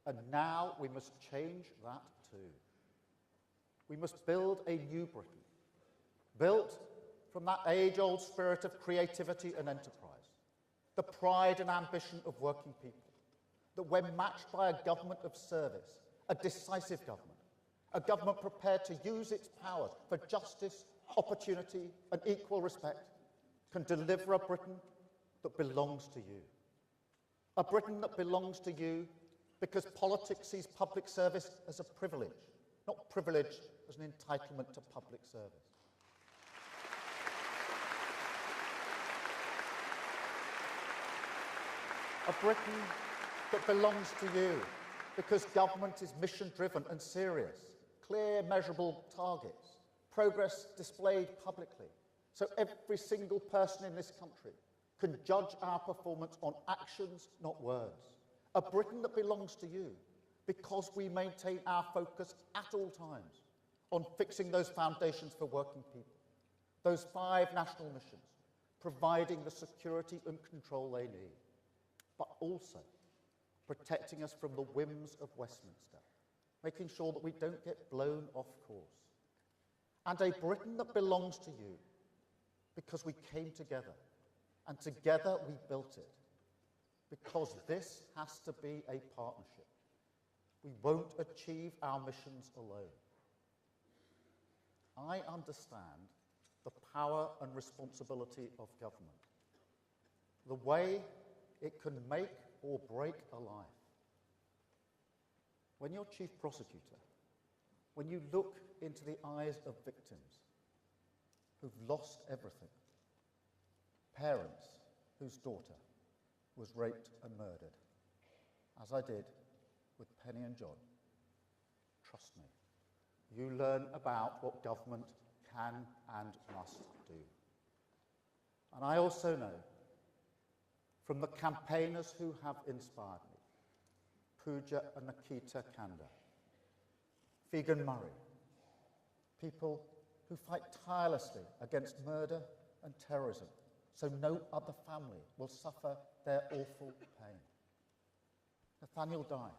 And now we must change that too. We must build a new Britain, built from that age-old spirit of creativity and enterprise, the pride and ambition of working people, that when matched by a government of service, a decisive government, a government prepared to use its powers for justice, opportunity and equal respect, can deliver a Britain that belongs to you. A Britain that belongs to you because politics sees public service as a privilege, not privilege as an entitlement to public service. A Britain that belongs to you because government is mission-driven and serious, clear, measurable targets, progress displayed publicly, so every single person in this country can judge our performance on actions, not words. A Britain that belongs to you because we maintain our focus at all times on fixing those foundations for working people, those 5 national missions, providing the security and control they need, but also protecting us from the whims of Westminster, making sure that we don't get blown off course. And a Britain that belongs to you because we came together, and together we built it, because this has to be a partnership. We won't achieve our missions alone. I understand the power and responsibility of government, the way it can make or break a life. When you're chief prosecutor, when you look into the eyes of victims who've lost everything, parents whose daughter was raped and murdered, as I did with Penny and John, trust me, you learn about what government can and must do. And I also know from the campaigners who have inspired me, Pooja and Nikita Kanda, Figan Murray, people who fight tirelessly against murder and terrorism so no other family will suffer their awful pain. Nathaniel Dye,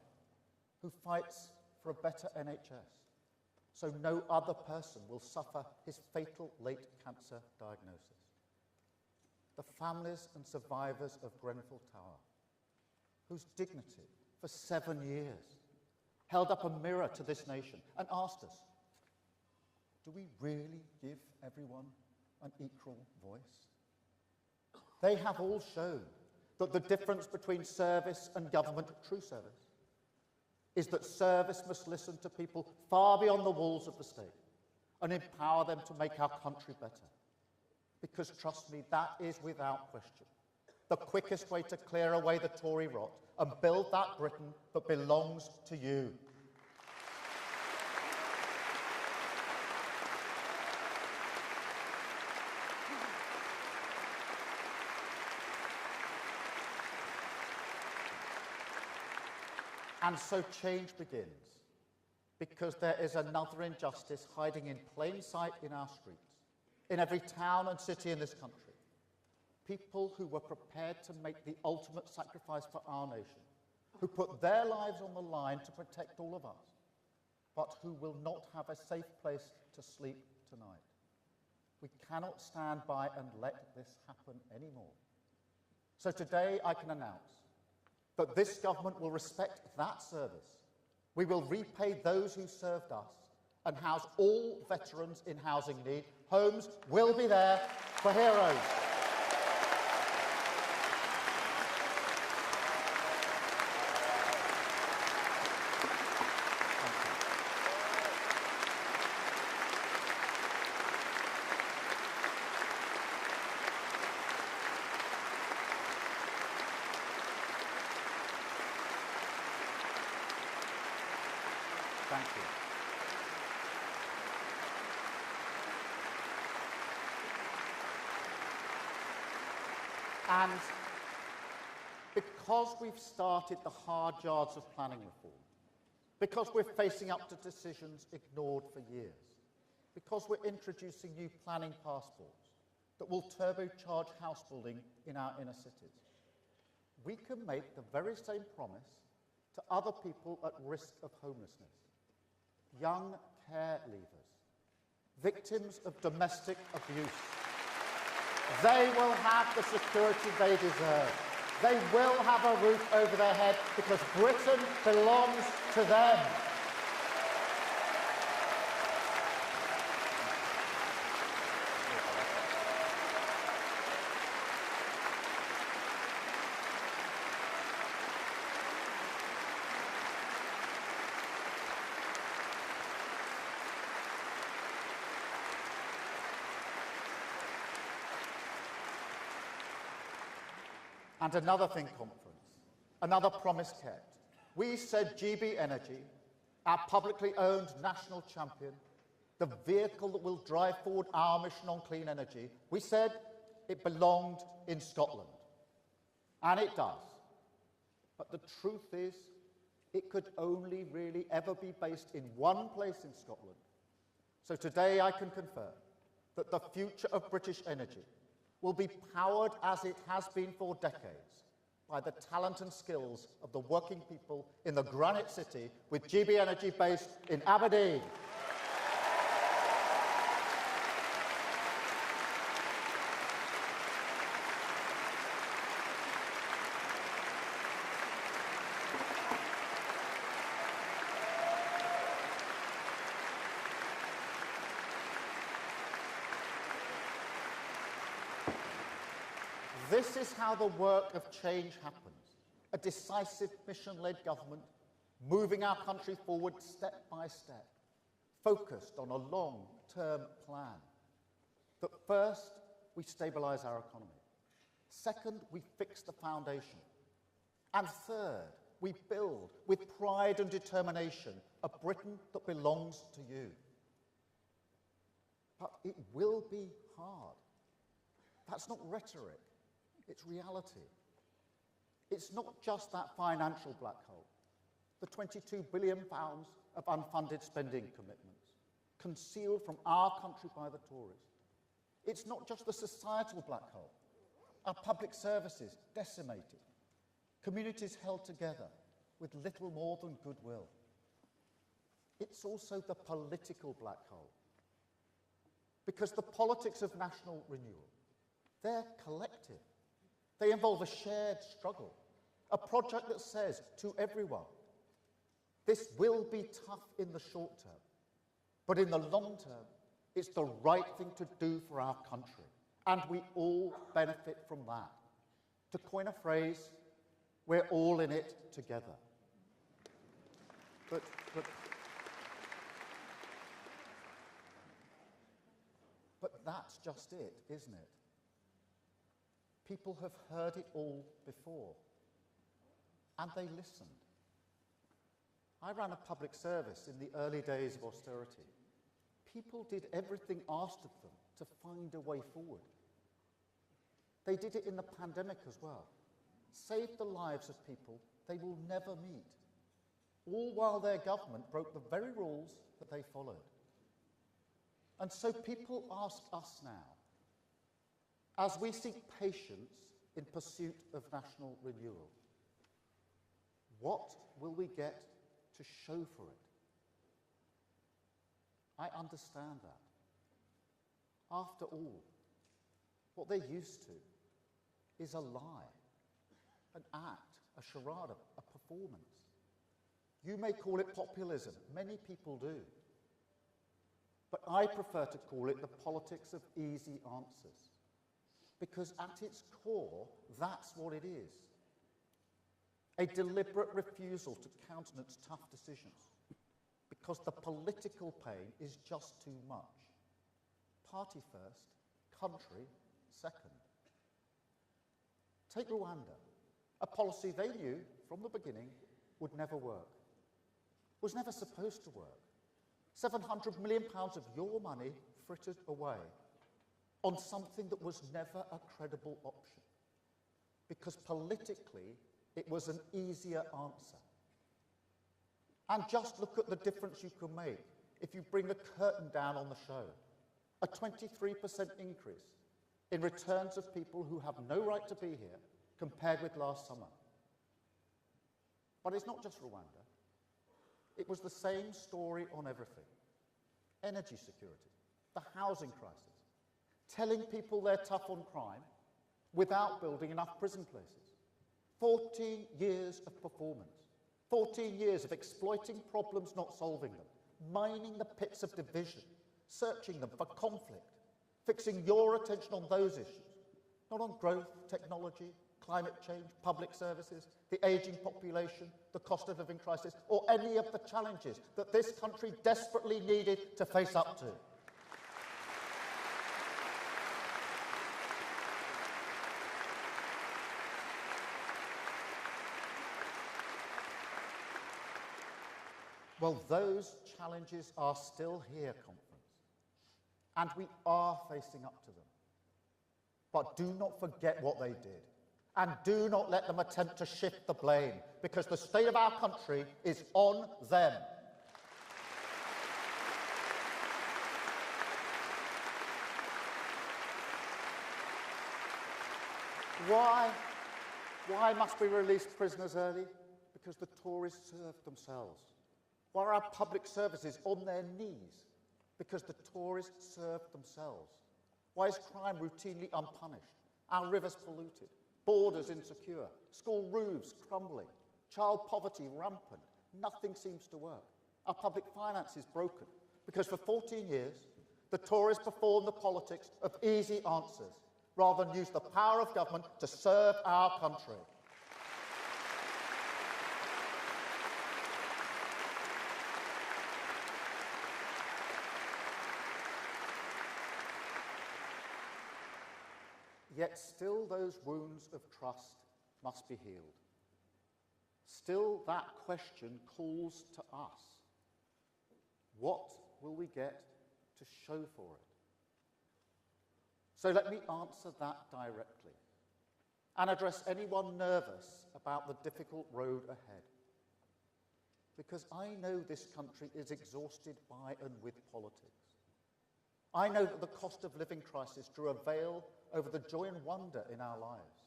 who fights for a better NHS so no other person will suffer his fatal late cancer diagnosis. The families and survivors of Grenfell Tower, whose dignity for 7 years held up a mirror to this nation and asked us, do we really give everyone an equal voice? They have all shown that the difference between service and government, true service, is that service must listen to people far beyond the walls of the state and empower them to make our country better. Because trust me, that is without question the quickest way to clear away the Tory rot and build that Britain that belongs to you. And so change begins, because there is another injustice hiding in plain sight in our streets, in every town and city in this country. People who were prepared to make the ultimate sacrifice for our nation, who put their lives on the line to protect all of us, but who will not have a safe place to sleep tonight. We cannot stand by and let this happen anymore. So today I can announce that this government will respect that service. We will repay those who served us and house all veterans in housing need. Homes will be there for heroes. Thank you. And because we've started the hard yards of planning reform, because we're facing up to decisions ignored for years, because we're introducing new planning passports that will turbocharge house building in our inner cities, we can make the very same promise to other people at risk of homelessness, young care leavers, victims of domestic abuse. They will have the security they deserve. They will have a roof over their head because Britain belongs to them. And another thing, conference, another promise kept. We said GB Energy, our publicly owned national champion, the vehicle that will drive forward our mission on clean energy, we said it belonged in Scotland. And it does. But the truth is, it could only really ever be based in one place in Scotland. So today I can confirm that the future of British energy will be powered, as it has been for decades, by the talent and skills of the working people in the Granite City, with GB Energy based in Aberdeen. This is how the work of change happens. A decisive mission-led government moving our country forward step by step, focused on a long-term plan. That first, we stabilise our economy. Second, we fix the foundation. And third, we build, with pride and determination, a Britain that belongs to you. But it will be hard. That's not rhetoric. It's reality. It's not just that financial black hole, the £22 billion of unfunded spending commitments, concealed from our country by the Tories. It's not just the societal black hole, our public services decimated, communities held together with little more than goodwill. It's also the political black hole, because the politics of national renewal, they're collective. They involve a shared struggle, a project that says to everyone, this will be tough in the short term, but in the long term, it's the right thing to do for our country, and we all benefit from that. To coin a phrase, we're all in it together. But that's just it, isn't it? People have heard it all before, and they listened. I ran a public service in the early days of austerity. People did everything asked of them to find a way forward. They did it in the pandemic as well. Saved the lives of people they will never meet, all while their government broke the very rules that they followed. And so people ask us now, as we seek patience in pursuit of national renewal, what will we get to show for it? I understand that. After all, what they're used to is a lie, an act, a charade, a performance. You may call it populism. Many people do. But I prefer to call it the politics of easy answers. Because at its core, that's what it is. A deliberate refusal to countenance tough decisions. Because the political pain is just too much. Party first, country second. Take Rwanda, a policy they knew from the beginning would never work, was never supposed to work. £700 million of your money frittered away on something that was never a credible option, because politically it was an easier answer. And just look at the difference you can make if you bring the curtain down on the show. A 23% increase in returns of people who have no right to be here compared with last summer. But it's not just Rwanda. It was the same story on everything. Energy security, the housing crisis, telling people they're tough on crime without building enough prison places. 14 years of performance, 14 years of exploiting problems, not solving them, mining the pits of division, searching them for conflict, fixing your attention on those issues, not on growth, technology, climate change, public services, the ageing population, the cost of living crisis, or any of the challenges that this country desperately needed to face up to. Well, those challenges are still here, Conference, and we are facing up to them. But do not forget what they did, and do not let them attempt to shift the blame, because the state of our country is on them. Why must we release prisoners early? Because the Tories served themselves. Why are our public services on their knees? Because the Tories served themselves. Why is crime routinely unpunished? Our rivers polluted, borders insecure, school roofs crumbling, child poverty rampant. Nothing seems to work. Our public finances broken. Because for 14 years, the Tories performed the politics of easy answers rather than use the power of government to serve our country. Yet still those wounds of trust must be healed. Still that question calls to us. What will we get to show for it? So let me answer that directly and address anyone nervous about the difficult road ahead. Because I know this country is exhausted by and with politics. I know that the cost of living crisis drew a veil over the joy and wonder in our lives,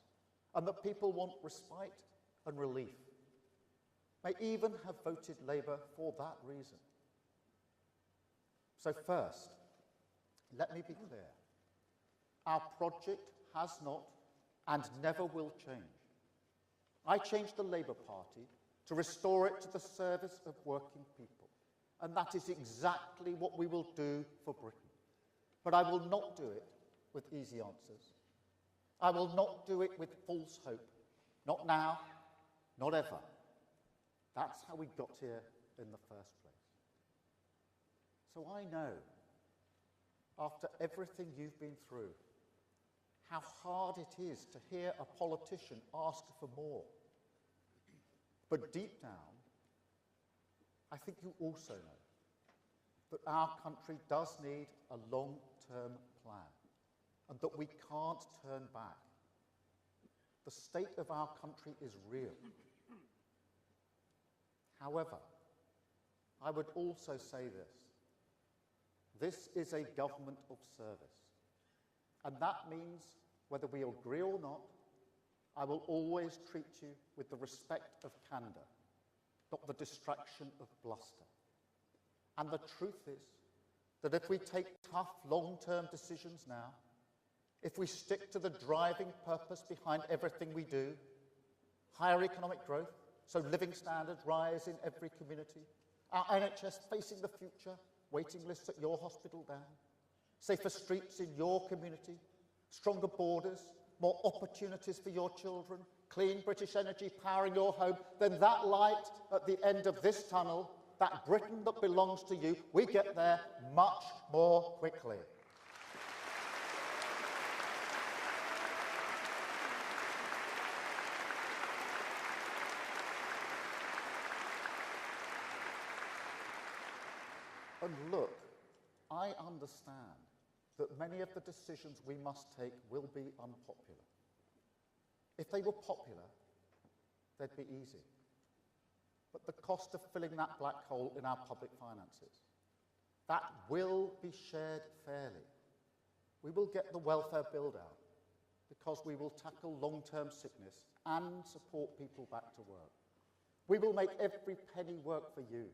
and that people want respite and relief, may even have voted Labour for that reason. So first, let me be clear. Our project has not and never will change. I changed the Labour Party to restore it to the service of working people, and that is exactly what we will do for Britain. But I will not do it with easy answers. I will not do it with false hope. Not now, not ever. That's how we got here in the first place. So I know, after everything you've been through, how hard it is to hear a politician ask for more. But deep down, I think you also know that our country does need a long-term plan and that we can't turn back. The state of our country is real. However, I would also say this. This is a government of service. And that means, whether we agree or not, I will always treat you with the respect of candour, not the distraction of bluster. And the truth is that if we take tough, long-term decisions now, if we stick to the driving purpose behind everything we do, higher economic growth, so living standards rise in every community, our NHS facing the future, waiting lists at your hospital down, safer streets in your community, stronger borders, more opportunities for your children, clean British energy powering your home, then that light at the end of this tunnel, that Britain that belongs to you, we get there much more quickly. And look, I understand that many of the decisions we must take will be unpopular. If they were popular, they'd be easy. But the cost of filling that black hole in our public finances, that will be shared fairly. We will get the welfare build-out because we will tackle long-term sickness and support people back to work. We will make every penny work for you,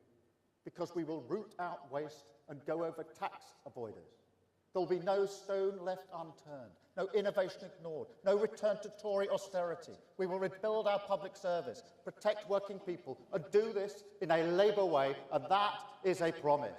because we will root out waste and go over tax avoiders. There will be no stone left unturned, no innovation ignored, no return to Tory austerity. We will rebuild our public service, protect working people, and do this in a Labour way, and that is a promise.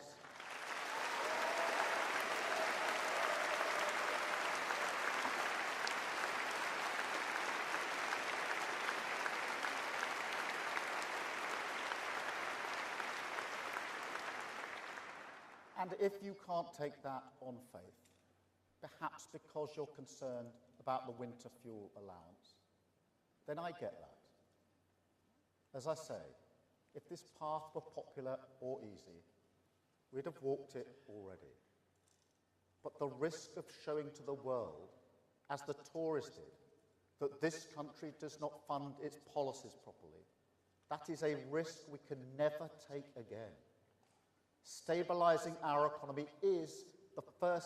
And if you can't take that on faith, perhaps because you're concerned about the winter fuel allowance, then I get that. As I say, if this path were popular or easy, we'd have walked it already. But the risk of showing to the world, as the Tories did, that this country does not fund its policies properly, that is a risk we can never take again. Stabilising our economy is the first